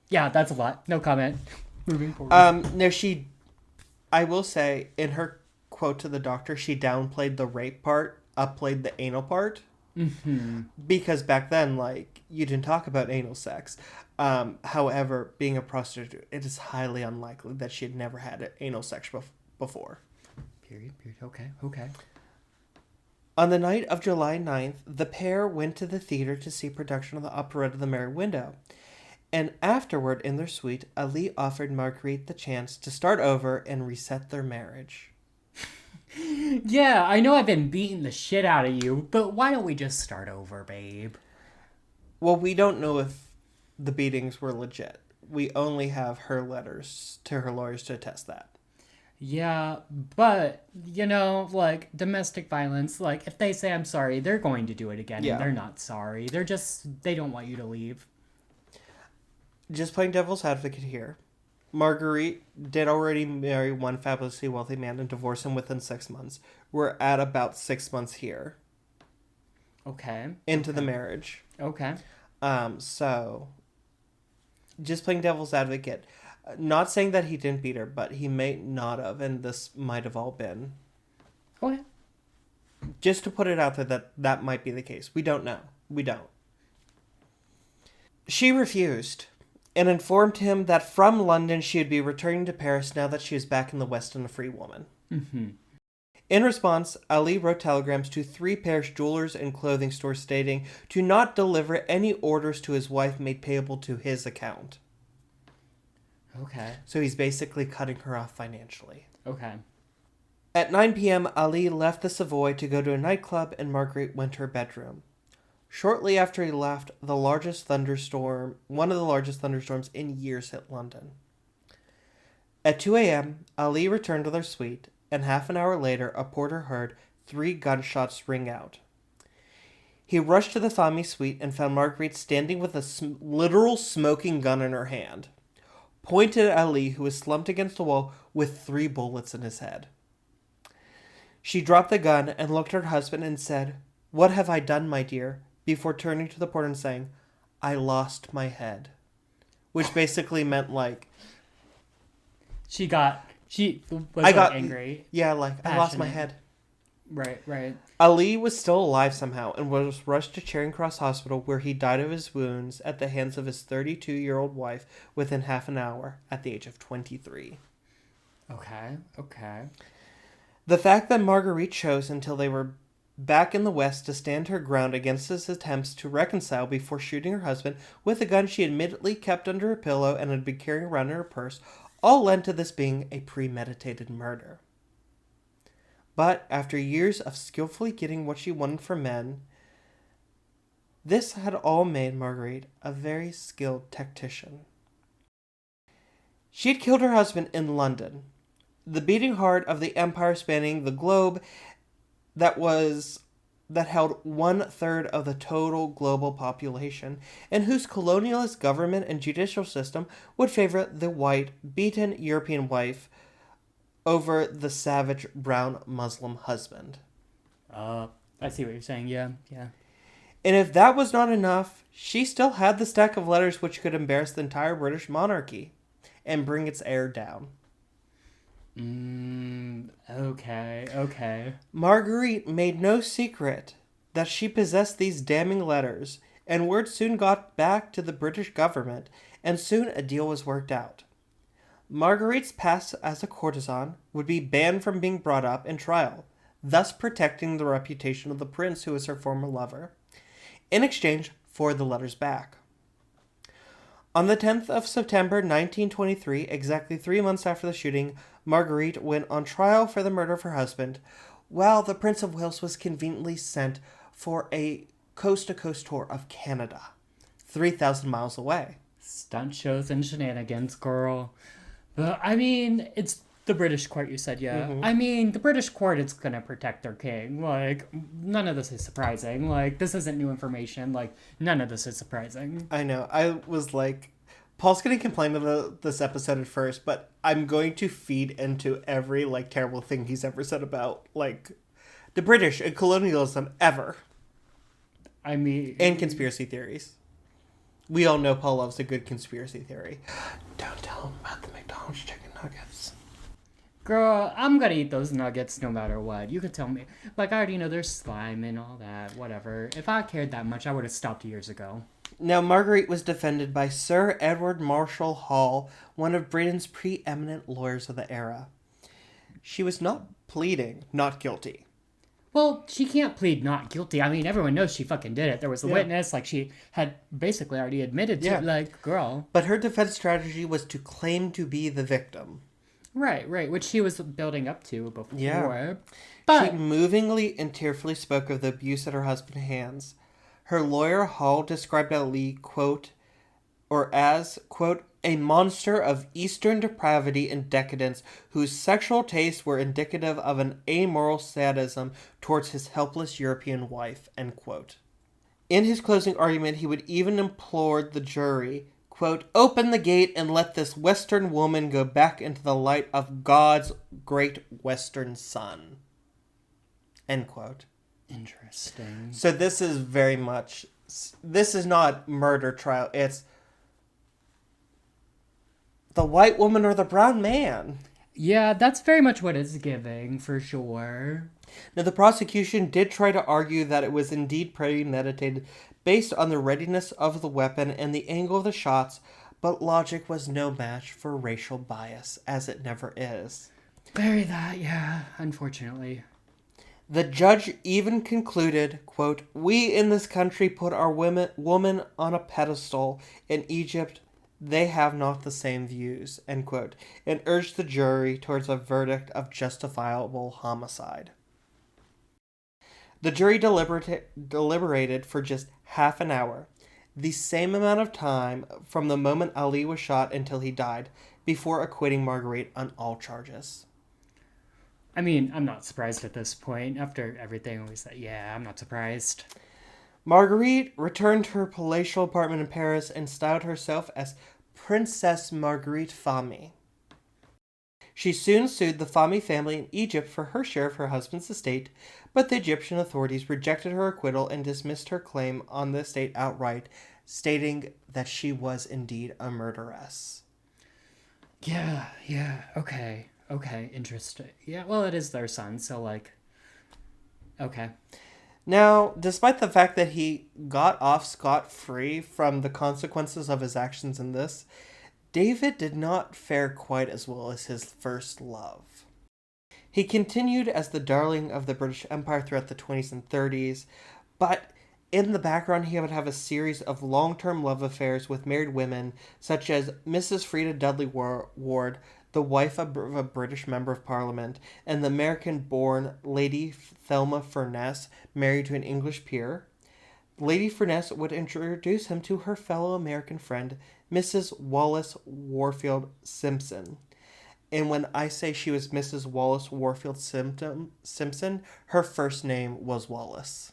Yeah, that's a lot. No comment. Moving forward. I will say, in her quote to the doctor, she downplayed the rape part, upplayed the anal part. Mm-hmm. Because back then, like, you didn't talk about anal sex. However, being a prostitute, it is highly unlikely that she had never had anal sex before. Period. Okay. On the night of July 9th, the pair went to the theater to see a production of the operetta The Merry Widow. And afterward, in their suite, Ali offered Marguerite the chance to start over and reset their marriage. Yeah, I know I've been beating the shit out of you, but why don't we just start over, babe? Well, we don't know if the beatings were legit. We only have her letters to her lawyers to attest that. Yeah, but, like, domestic violence, like, if they say I'm sorry, they're going to do it again, Yeah. and they're not sorry. They don't want you to leave. Just playing devil's advocate here. Marguerite did already marry one fabulously wealthy man and divorce him within 6 months. We're at about 6 months here Okay. into the marriage. Okay. So, just playing devil's advocate. Not saying that he didn't beat her, but he may not have, and this might have all been. Okay. Just to put it out there that that might be the case. We don't know. We don't. She refused and informed him that from London she would be returning to Paris now that she was back in the West and a free woman. Mm-hmm. In response, Ali wrote telegrams to 3 Paris jewelers and clothing stores stating to not deliver any orders to his wife made payable to his account. Okay. So he's basically cutting her off financially. Okay. At 9 p.m., Ali left the Savoy to go to a nightclub and Marguerite went to her bedroom. Shortly after he left, one of the largest thunderstorms in years hit London. At 2 a.m., Ali returned to their suite, and half an hour later, a porter heard 3 gunshots ring out. He rushed to the family suite and found Marguerite standing with a literal smoking gun in her hand, pointed at Ali, who was slumped against a wall with 3 bullets in his head. She dropped the gun and looked at her husband and said, "What have I done, my dear?" before turning to the porter and saying, "I lost my head." Which basically meant like... She was angry. Yeah, like, passionate. I lost my head. Right. Ali was still alive somehow and was rushed to Charing Cross Hospital where he died of his wounds at the hands of his 32-year-old wife within half an hour at the age of 23. Okay. The fact that Marguerite chose until they were back in the West to stand her ground against his attempts to reconcile before shooting her husband with a gun she admittedly kept under her pillow and had been carrying around in her purse all led to this being a premeditated murder. But after years of skillfully getting what she wanted from men, this had all made Marguerite a very skilled tactician. She had killed her husband in London, the beating heart of the empire spanning the globe that held 1/3 of the total global population, and whose colonialist government and judicial system would favor the white, beaten European wife over the savage brown Muslim husband. I see what you're saying. Yeah. And if that was not enough, she still had the stack of letters which could embarrass the entire British monarchy and bring its heir down. Okay. Marguerite made no secret that she possessed these damning letters, and word soon got back to the British government, and soon a deal was worked out. Marguerite's past as a courtesan would be banned from being brought up in trial, thus protecting the reputation of the prince who was her former lover, in exchange for the letters back. On the 10th of September 1923, exactly 3 months after the shooting, Marguerite went on trial for the murder of her husband, while the Prince of Wales was conveniently sent for a coast-to-coast tour of Canada, 3,000 miles away. Stunt shows and shenanigans, girl. But, I mean, it's the British court, you said, yeah. Mm-hmm. I mean, the British court is gonna protect their king. Like, none of this is surprising. Like, this isn't new information. Like, none of this is surprising. I know. I was like, Paul's gonna complain about this episode at first, but I'm going to feed into every, like, terrible thing he's ever said about, like, the British and colonialism ever. I mean... And conspiracy theories. We all know Paul loves a good conspiracy theory. Don't tell him about the McDonald's chicken nuggets. Girl, I'm gonna eat those nuggets no matter what. You could tell me. Like, I already know there's slime and all that, whatever. If I cared that much, I would have stopped years ago. Now, Marguerite was defended by Sir Edward Marshall Hall, one of Britain's preeminent lawyers of the era. She was not pleading not guilty. Well, she can't plead not guilty. I mean, everyone knows she fucking did it. There was a witness. Like, she had basically already admitted to it. Like, girl. But her defense strategy was to claim to be the victim. Right. Which she was building up to before. Yeah. But she movingly and tearfully spoke of the abuse at her husband's hands. Her lawyer, Hall, described Ali, quote, a monster of Eastern depravity and decadence whose sexual tastes were indicative of an amoral sadism towards his helpless European wife, end quote. In his closing argument, he would even implore the jury, quote, "Open the gate and let this Western woman go back into the light of God's great Western sun." End quote. Interesting. So this is very much, this is not murder trial. It's the white woman or the brown man. Yeah, that's very much what it's giving, for sure. Now, the prosecution did try to argue that it was indeed premeditated based on the readiness of the weapon and the angle of the shots, but logic was no match for racial bias, as it never is. Bury that, yeah, unfortunately. The judge even concluded, quote, "We in this country put our woman on a pedestal. In Egypt, they have not the same views," end quote, and urged the jury towards a verdict of justifiable homicide. The jury deliberated for just half an hour, the same amount of time from the moment Ali was shot until he died, before acquitting Marguerite on all charges. I mean, I'm not surprised at this point. After everything we said, yeah, I'm not surprised. Marguerite returned to her palatial apartment in Paris and styled herself as Princess Marguerite Fami. She soon sued the Fami family in Egypt for her share of her husband's estate, but the Egyptian authorities rejected her acquittal and dismissed her claim on the estate outright, stating that she was indeed a murderess. Yeah, okay, interesting. Yeah, well, it is their son, so, like, okay. Now, despite the fact that he got off scot-free from the consequences of his actions in this, David did not fare quite as well as his first love. He continued as the darling of the British Empire throughout the 20s and 30s, but in the background he would have a series of long-term love affairs with married women, such as Mrs. Frida Dudley Ward, the wife of a British member of Parliament, and the American-born Lady Thelma Furness, married to an English peer. Lady Furness would introduce him to her fellow American friend, Mrs. Wallace Warfield Simpson. And when I say she was Mrs. Wallace Warfield Simpson, her first name was Wallace.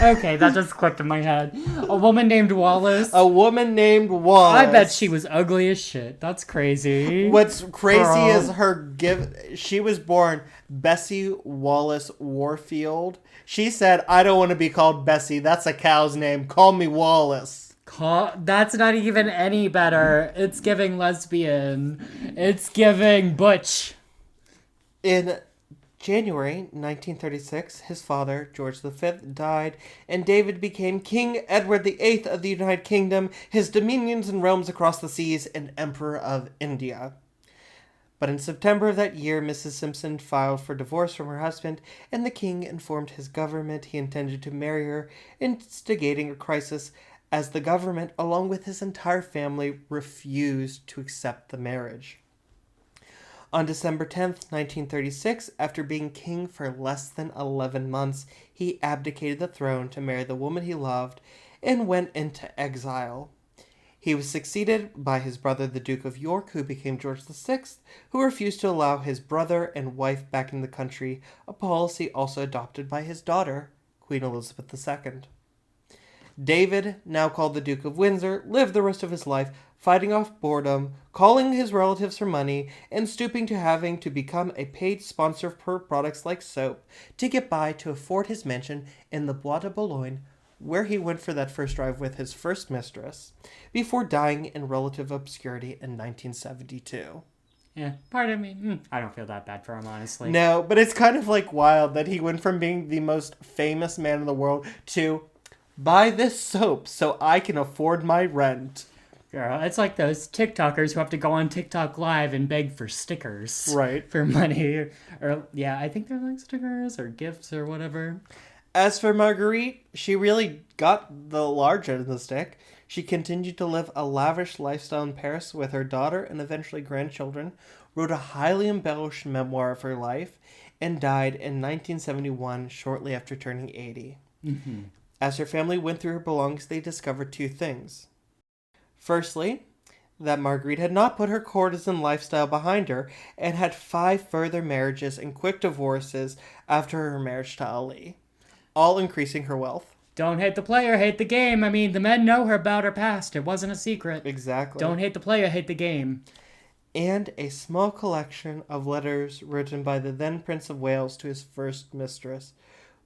Okay, that just clicked in my head. A woman named Wallace. A woman named Wallace. I bet she was ugly as shit. That's crazy. What's crazy is she was born Bessie Wallace Warfield. She said, "I don't want to be called Bessie. That's a cow's name. Call me Wallace." That's not even any better. It's giving lesbian. It's giving butch. In January 1936, his father, George V, died, and David became King Edward VIII of the United Kingdom, his dominions and realms across the seas, and Emperor of India. But in September of that year, Mrs. Simpson filed for divorce from her husband, and the king informed his government he intended to marry her, instigating a crisis as the government, along with his entire family, refused to accept the marriage. On December 10th, 1936, after being king for less than 11 months, he abdicated the throne to marry the woman he loved and went into exile. He was succeeded by his brother, the Duke of York, who became George VI, who refused to allow his brother and wife back in the country, a policy also adopted by his daughter, Queen Elizabeth II. David, now called the Duke of Windsor, lived the rest of his life fighting off boredom, calling his relatives for money, and stooping to having to become a paid sponsor for products like soap to get by to afford his mansion in the Bois de Boulogne, where he went for that first drive with his first mistress, before dying in relative obscurity in 1972. Yeah, pardon me. I don't feel that bad for him, honestly. No, but it's kind of like wild that he went from being the most famous man in the world to buy this soap so I can afford my rent. Girl, it's like those TikTokers who have to go on TikTok Live and beg for stickers. Right. For money. Or, yeah, I think they're like stickers or gifts or whatever. As for Marguerite, she really got the large end of the stick. She continued to live a lavish lifestyle in Paris with her daughter and eventually grandchildren, wrote a highly embellished memoir of her life, and died in 1971 shortly after turning 80. Mm-hmm. As her family went through her belongings, they discovered two things. Firstly, that Marguerite had not put her courtesan lifestyle behind her and had 5 further marriages and quick divorces after her marriage to Ali, all increasing her wealth. Don't hate the player, hate the game. I mean, the men know her about her past. It wasn't a secret. Exactly. Don't hate the player, hate the game. And a small collection of letters written by the then Prince of Wales to his first mistress,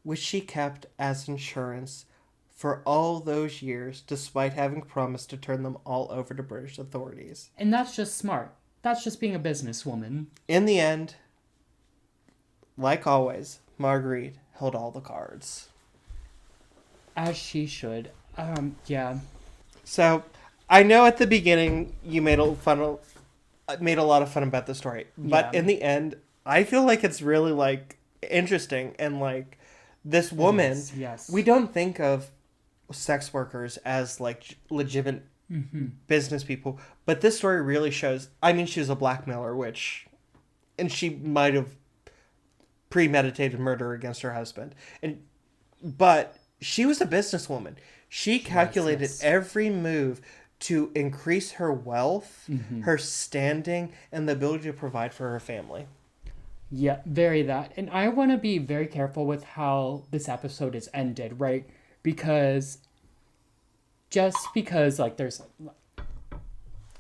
which she kept as insurance for all those years, despite having promised to turn them all over to British authorities. And that's just smart. That's just being a businesswoman. In the end, like always, Marguerite held all the cards. As she should. Yeah. So, I know at the beginning you made a lot of fun about the story, but Yeah. in the end, I feel like it's really like interesting and like this woman. Yes. We don't think of sex workers as like legitimate business people, but this story really shows. I mean, she was a blackmailer, and she might have premeditated murder against her husband, but she was a businesswoman. She calculated yes. every move to increase her wealth, her standing, and the ability to provide for her family. Yeah, very that. And I want to be very careful with how this episode is ended, right? Because just because, like, there's...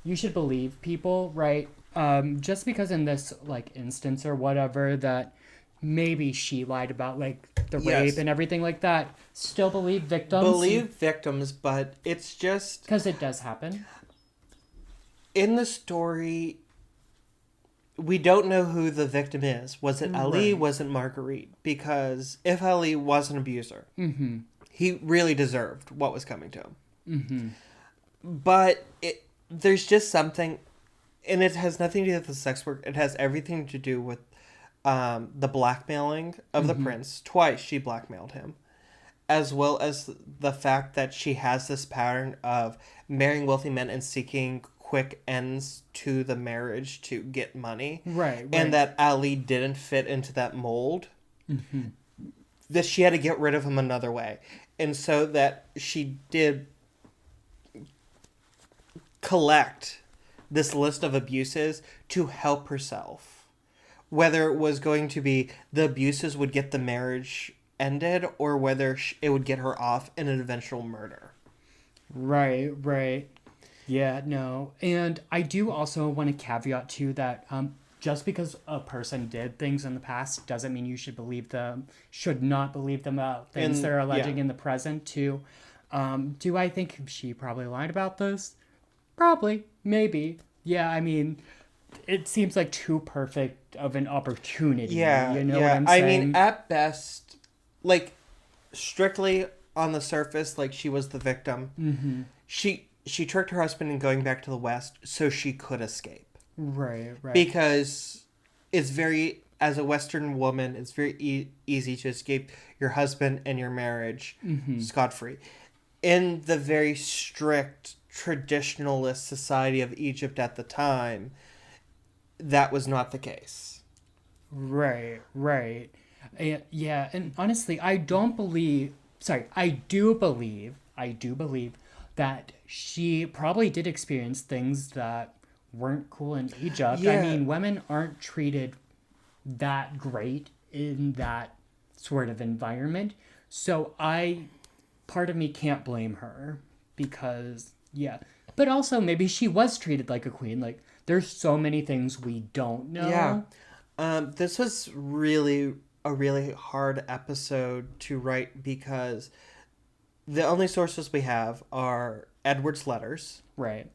You should believe people, right? Just because in this, like, instance or whatever that maybe she lied about, like, the Yes. rape and everything like that, still believe victims. Believe victims, but it's just... Because it does happen. In the story, we don't know who the victim is. Was it Ali? Right. Was it Marguerite? Because if Ali was an abuser, he really deserved what was coming to him. But there's just something, and it has nothing to do with the sex work. It has everything to do with the blackmailing of the prince. Twice she blackmailed him. As well as the fact that she has this pattern of marrying wealthy men and seeking quick ends to the marriage to get money. Right. And that Ali didn't fit into that mold. That she had to get rid of him another way. And so that she did collect this list of abuses to help herself. Whether it was going to be the abuses would get the marriage ended or whether it would get her off in an eventual murder. Right. Yeah, no. And I do also want to caveat too that just because a person did things in the past doesn't mean you should not believe them about things they're alleging in the present too. Do I think she probably lied about this? Probably. Maybe. Yeah, I mean, it seems like too perfect of an opportunity. Yeah, you know what I'm saying? I mean, at best, like, strictly on the surface, like, she was the victim. She tricked her husband in going back to the West so she could escape. Right. Because it's very, as a Western woman, it's very easy to escape your husband and your marriage scot-free. In the very strict traditionalist society of Egypt at the time, that was not the case. Right. Yeah, and honestly, I do believe that she probably did experience things that weren't cool in Egypt. Yeah. I mean, women aren't treated that great in that sort of environment. So part of me can't blame her because, yeah. But also maybe she was treated like a queen. Like, there's so many things we don't know. Yeah. This was really a really hard episode to write because the only sources we have are Edward's letters. Right.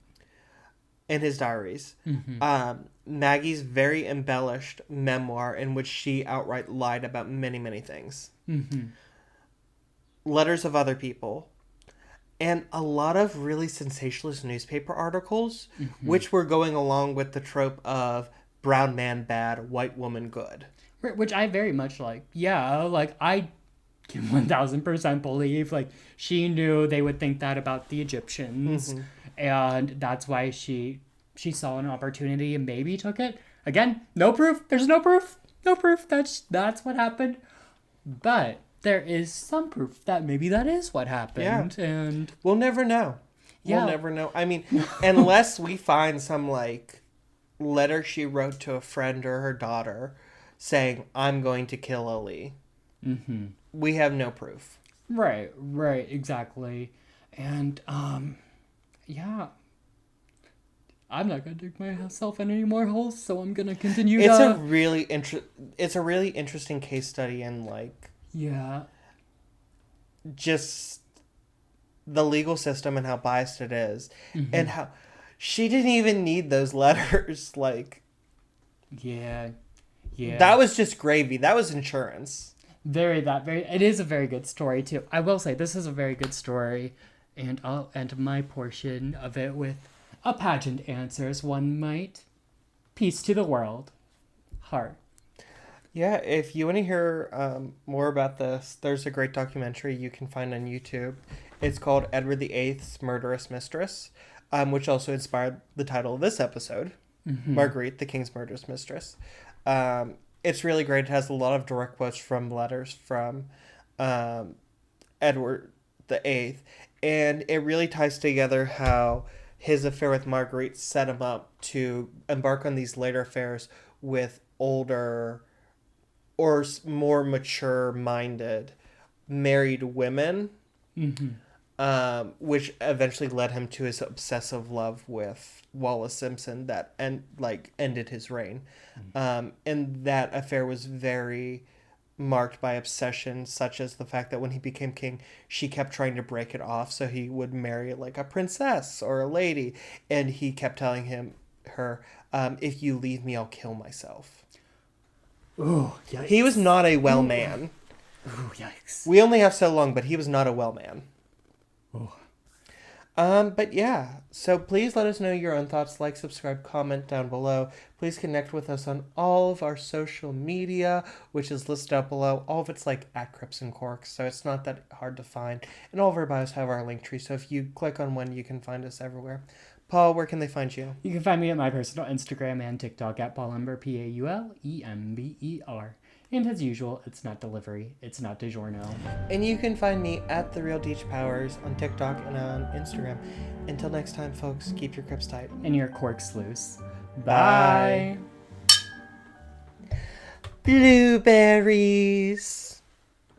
And his diaries. Maggie's very embellished memoir in which she outright lied about many, many things. Letters of other people. And a lot of really sensationalist newspaper articles, which were going along with the trope of brown man bad, white woman good. Which I very much like. Yeah, like, I can 1000% believe, like, she knew they would think that about the Egyptians. And that's why she saw an opportunity and maybe took it. Again, no proof. There's no proof. No proof. That's what happened. But there is some proof that maybe that is what happened. Yeah. And we'll never know. Yeah. We'll never know. I mean, unless we find some, like, letter she wrote to a friend or her daughter saying, I'm going to kill Ali. We have no proof. Right, exactly. And, yeah. I'm not gonna dig myself in any more holes, so I'm gonna continue It's to... it's a really interesting case study in, like, Yeah. just the legal system and how biased it is. Mm-hmm. And how she didn't even need those letters. Like, Yeah. Yeah. that was just gravy. That was insurance. It is a very good story, too. I will say, this is a very good story, and I'll end my portion of it with a pageant answer, as one might. Peace to the world. Heart. Yeah, if you want to hear more about this, there's a great documentary you can find on YouTube. It's called Edward VIII's Murderous Mistress, which also inspired the title of this episode, Marguerite, the King's Murderous Mistress. It's really great. It has a lot of direct quotes from letters from Edward VIII, and it really ties together how his affair with Marguerite set him up to embark on these later affairs with older or more mature-minded married women, which eventually led him to his obsessive love with Wallis Simpson that ended his reign. And that affair was very marked by obsession, such as the fact that when he became king, she kept trying to break it off so he would marry like a princess or a lady, and he kept telling her, if you leave me, I'll kill myself. Ooh, yikes. He was not a well man. Ooh, yikes. We only have so long, but he was not a well man. Ooh. But yeah, so please let us know your own thoughts. Like, subscribe, comment down below. Please connect with us on all of our social media, which is listed up below. All of it's like at Crips and Corks, so it's not that hard to find. And all of our bios have our link tree, so if you click on one, you can find us everywhere. Paul, where can they find you? You can find me at my personal Instagram and TikTok at Paulember, Paulember. And as usual, it's not delivery, it's not DiGiorno. And you can find me at The Real Deech Powers on TikTok and on Instagram. Until next time, folks, keep your crips tight. And your corks loose. Bye. Blueberries.